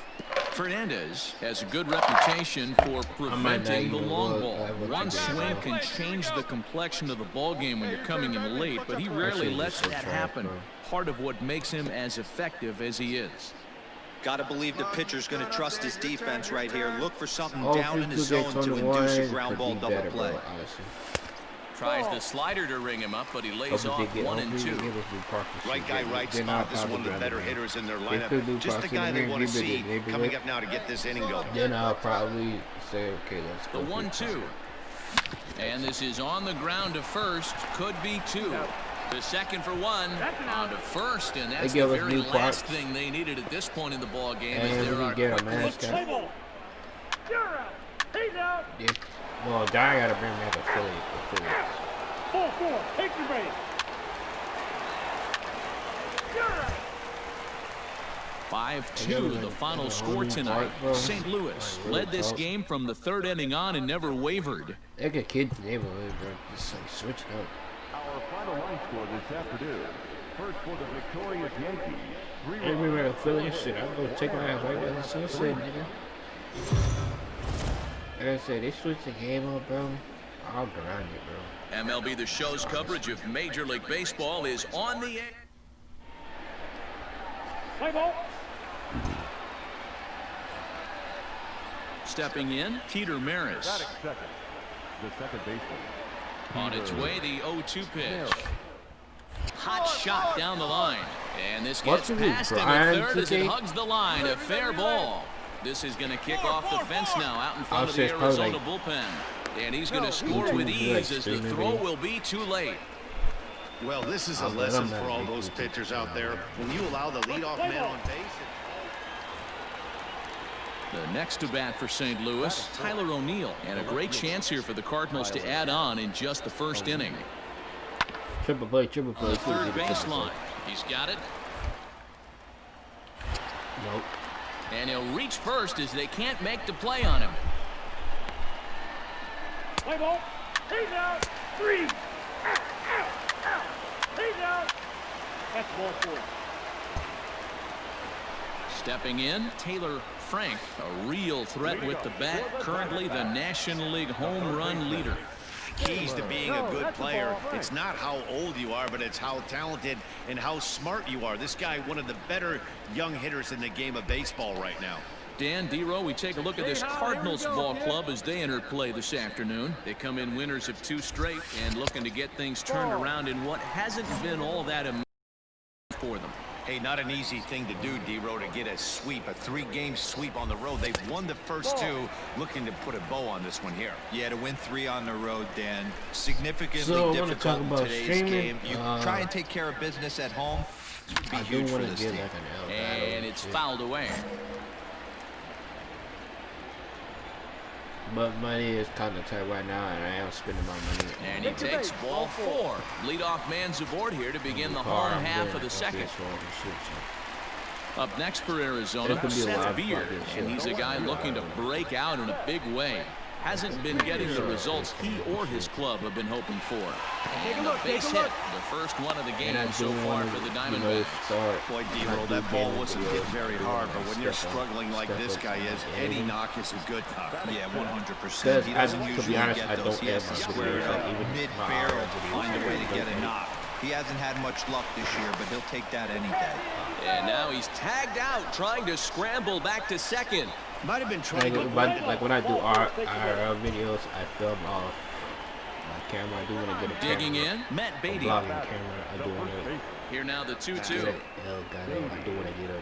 Fernandez has a good reputation for preventing the long ball. One swing can change the complexion of the ball game when you're coming in late, but he rarely lets that happen. Part of what makes him as effective as he is. Got to believe the pitcher's going to trust his defense right here. Look for something down in his zone to induce a ground ball double play. Tries the slider to ring him up, but he lays off 1 and 2. Right guy, right spot. This is one of the better hitters in their lineup. Just the guy they want to see coming up now to get this inning going. Then I'll probably say, okay, let's go. The 1-2. And this is on the ground to first. Could be 2. The second for 1 on to first, and that's the very last thing they needed at this point in the ball game. As there are quick looks. You're out. He's out. Well, guy gotta bring back a Philly. 4-4. Take your base. You're out. 5-2, the final score tonight. St. Louis led this game from the 3rd inning on and never wavered. They got kids in the neighborhood, bro. Just like switch it up. Our final line score this afternoon. First for the victorious Yankees. Hey, remember the Philly shit? I'll go take my ass right there. That's what I said, nigga. Like I said, they switched the game up, bro. I'll grind it, bro. MLB The Show's coverage of Major League Baseball is on the air. Play ball. Stepping in, Peter Maris. Second. The second baseman. On its way, the 0-2 pitch. Hot shot down the line. And this gets past him at third as it hugs the line. A fair ball. This is going to kick off the fence now out in front of the Arizona bullpen. And he's going to score with ease as the throw will be too late. Well, this is a lesson for all those pitchers out there. When you allow the leadoff man on base. The next to bat for St. Louis, Tyler O'Neill. And a great chance here for the Cardinals to add on in just the first inning. Triple play. On the third baseline. He's got it. Nope. And he'll reach first as they can't make the play on him. Play ball. He's out. 3. Out, out, out. He's out. That's ball 4. Stepping in, Taylor Frank, a real threat with the bat, currently the National League home run leader. Keys to being a good player, it's not how old you are, but it's how talented and how smart you are. This guy, one of the better young hitters in the game of baseball right now. Dan, D-Row, we take a look at this Cardinals ball club as they enter play this afternoon. They come in winners of 2 straight and looking to get things turned around in what hasn't been all that amazing for them. Hey, not an easy thing to do, D-Row, to get a sweep, a 3-game sweep on the road. They've won the first 2, looking to put a bow on this one here. Yeah, to win 3 on the road, Dan, significantly difficult in today's streaming. game. You try and take care of business at home. This would be huge for this team. And it's fouled away. But money is kind of tight right now, and I am spending my money. And he takes ball 4. Leadoff man's aboard here to begin the home half of the second. Up next for Arizona, Seth Beer, and he's a guy looking to break out in a big way. Hasn't been getting the results he or his club have been hoping for. And a base hit, the first one of the game so far for the Diamondbacks. Boy, D-Roll, that ball wasn't hit very hard, but when you're struggling like this guy is, any knock is a good knock. Yeah, 100%. He doesn't usually get those. He has to square it up mid-barrel to find a way to get a knock. He hasn't had much luck this year, but he'll take that any day. And now he's tagged out, trying to scramble back to second. Might have been trying to like when I do IRL videos, I film off my camera. I do want to get a digging in, Matt Beatty. Vlogging camera. I do want to. Here now the 2-2. I do want to get a.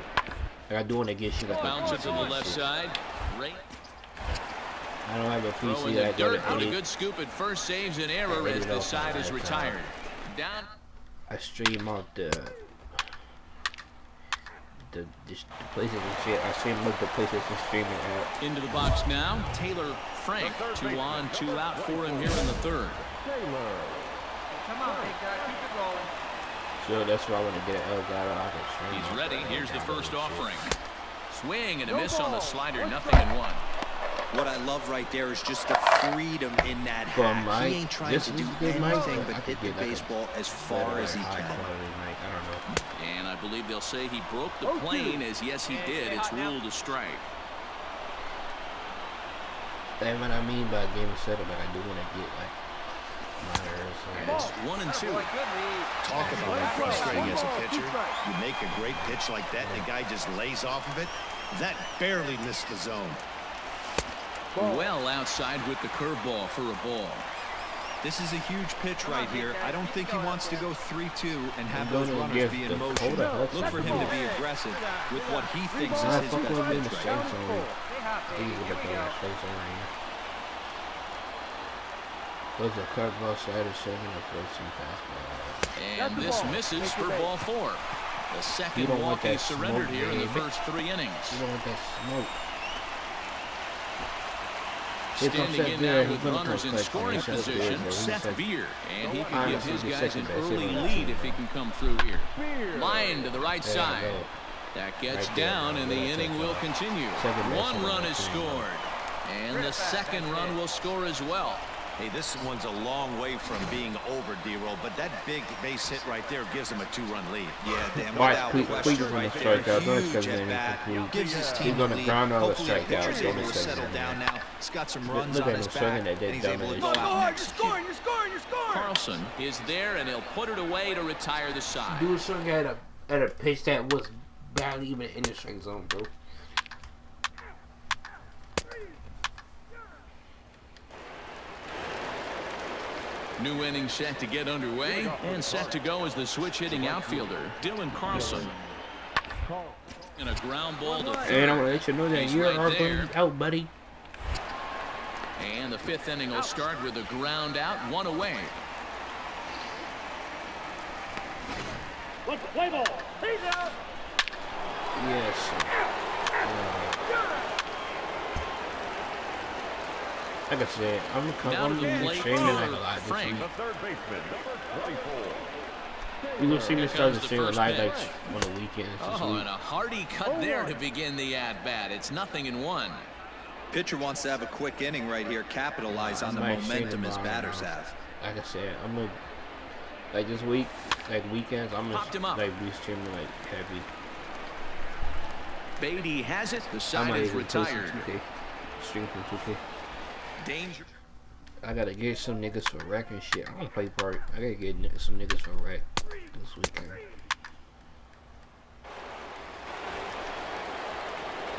I do want to get shit. Bounce it to the left side. Right. I don't have a PC. Throwing the dirt, put a good scoop at first, saves an error as the side is retired. Down. I stream out the PlayStation shit. I stream the PlayStation streaming app. Into the box now, Taylor Frank. 2 on, 2 out for him here in the 3rd. Come on, big guy, keep it rolling. So that's why I want to get an Elgato. He's ready. Here's the first offering. Swing and a miss on the slider. Nothing in 1. What I love right there is just the freedom in that hat. He ain't trying to do anything but hit the baseball as far as he can. And I believe they'll say he broke the plane, as yes he did. It's ruled a strike. And what I mean by game setup, like I do want to get like monitors. And it's 1 and 2. Talk about frustrating as a pitcher. You make a great pitch like that, and the guy just lays off of it. That barely missed the zone. Well outside with the curveball for a ball. This is a huge pitch right here. I don't think he wants to go 3-2 and have those runners be in motion. Look for him to be aggressive with what he thinks is his best pitch right now. Those are curveball, slider, 7, and and this misses for ball 4. The second walk is surrendered here in the first 3 innings. You don't want that smoke. Standing in now with runners in scoring position, Seth Beer. And he can give his guys an early lead if he can come through here. Line to the right side. That gets down, and the inning will continue. 1 run is scored. And the second run will score as well. Hey, this one's a long way from being over, D-Roll, but that big base hit right there gives him a 2-run lead. Yeah, damn, without question right there. Huge at bat. Gives his team a lead. Hopefully the pitcher's able to settle down now. He's got some runs on his back, and he's able to go out and execute. You're scoring. Carlson is there, and he'll put it away to retire the side. Dude swung at a pitch that was barely even in the strike zone, bro. New inning set to get underway, and set to go as the switch-hitting outfielder, Dylan Carlson. And a ground ball to third. And I want to let you know that you're right out, buddy. And the 5th inning will start with a ground out, 1 away. Let's play ball. He's out. Yes. Like I said, I'm streaming like a lot this week. You will see me start to stream live like on the weekends. Oh, and a hearty cut there to begin the at-bat. It's 0-1. Pitcher wants to have a quick inning right here, capitalize on the momentum his batters have. Like I said, I'm gonna like this week, like weekends, I'm gonna like be streaming like heavy. Beatty has it. The side is retired. Stream from 2K. Danger. I gotta get some niggas for rec and shit. I don't play part. I gotta get some niggas for rec this weekend.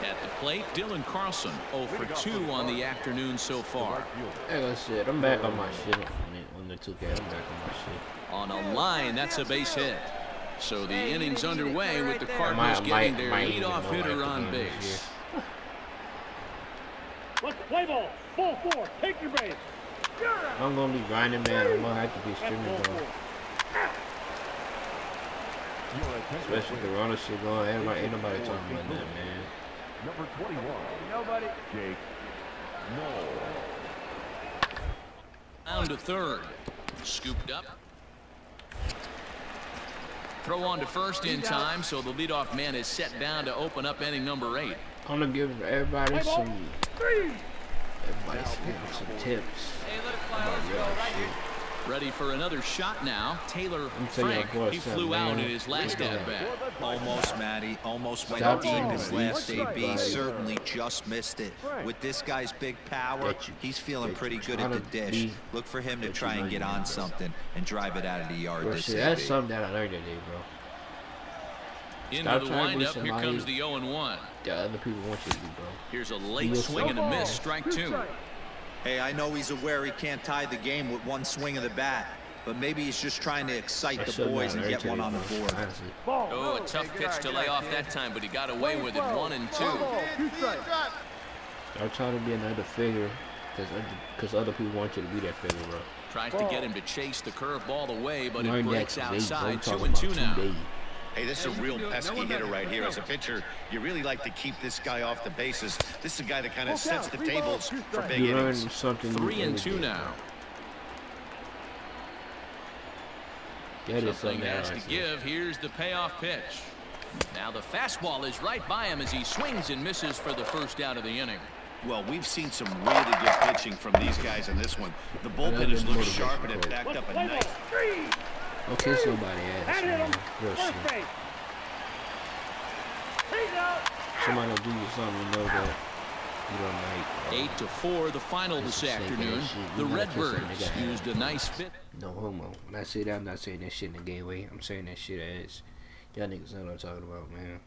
At the plate, Dylan Carlson 0 for 2 on the afternoon so far. Like I said, I'm back on my shit on the 2K. I'm back on my shit. On a line, that's a base hit. So the inning's underway with the Cardinals getting their leadoff hitter on base. Let's play ball. Ball 4. Take your base. I'm gonna be grinding, man. I'm gonna have to be streaming, bro. Especially the Corona shit going. Ain't nobody talking about that, man. Number 21. Nobody. Jake. No. Down to third. Scooped up. Throw on to first in time, so the leadoff man is set down to open up inning number 8. I'm gonna give everybody some tips about real shit. Ready for another shot now. Taylor Frank, he flew out in his last at-bat. Almost, Matty. Almost went deep his last AB. Certainly just missed it. With this guy's big power, he's feeling pretty good at the dish. Look for him to try and get on something and drive it out of the yard this AB. That's something that I learned today, bro. Into the windup, here comes the 0-1. The other people want you to do, bro. Here's a late swing and a miss, strike 2. Hey, I know he's aware he can't tie the game with one swing of the bat, but maybe he's just trying to excite the boys and get one on the board. Oh, a tough pitch to lay off that time, but he got away with it. 1 and 2. I'm trying to be another figure because other people want you to be that figure, bro. Tries to get him to chase the curveball away, but it breaks outside. 2 and 2 now. Hey, this is a real pesky hitter right here. As a pitcher, you really like to keep this guy off the bases. This is a guy that kind of sets the tables for big innings. 3 and 2 now. Something has to give. Here's the payoff pitch. Now the fastball is right by him as he swings and misses for the first out of the inning. Well, we've seen some really good pitching from these guys in this one. The bullpenners look sharp and have backed up a nice. Okay, somebody ass, man. Real shit. Somebody will do you something, you know that you don't like. 8-4, the final this afternoon. The Redbirds used a nice fit. No homo. When I say that, I'm not saying that shit in a gay way. I'm saying that shit as y'all niggas know what I'm talking about, man.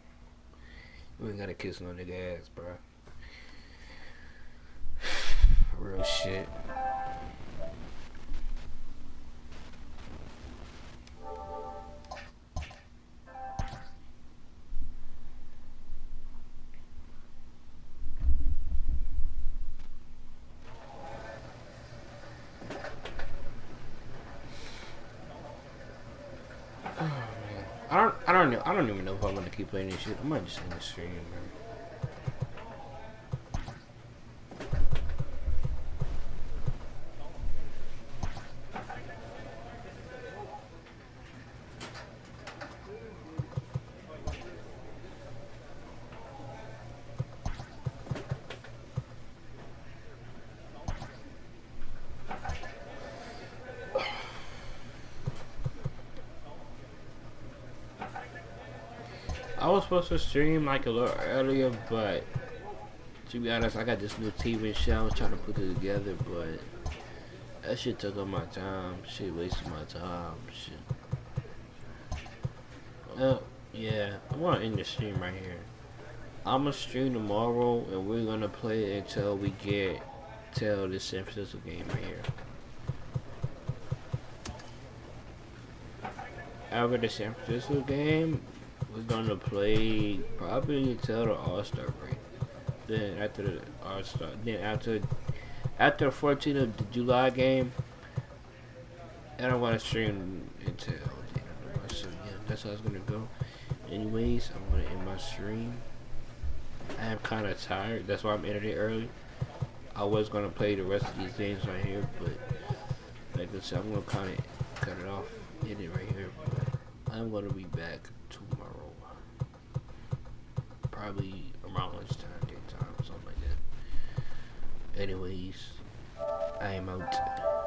You ain't gotta kiss no nigga ass, bro. Real shit. I don't even know if I'm gonna keep playing this shit. I might just end the stream, man. I was supposed to stream like a little earlier, but to be honest, I got this new TV show. I was trying to put it together, but that shit took up my time. Shit wasted my time. Shit. Well, yeah, I want to end the stream right here. I'm gonna stream tomorrow, and we're gonna play it until we get till the San Francisco game right here. After the San Francisco game, we're gonna play probably until the All-Star break. Then after the All-Star, then after the 14th of the July game, I don't want to stream until so yeah, that's how it's gonna go. Anyways, I'm gonna end my stream. I am kind of tired. That's why I'm ending it early. I was gonna play the rest of these games right here, but like I said, I'm gonna kind of cut it off, end it right here. But I'm gonna be back tomorrow. Probably around lunchtime, daytime, something like that. Anyways, I am out.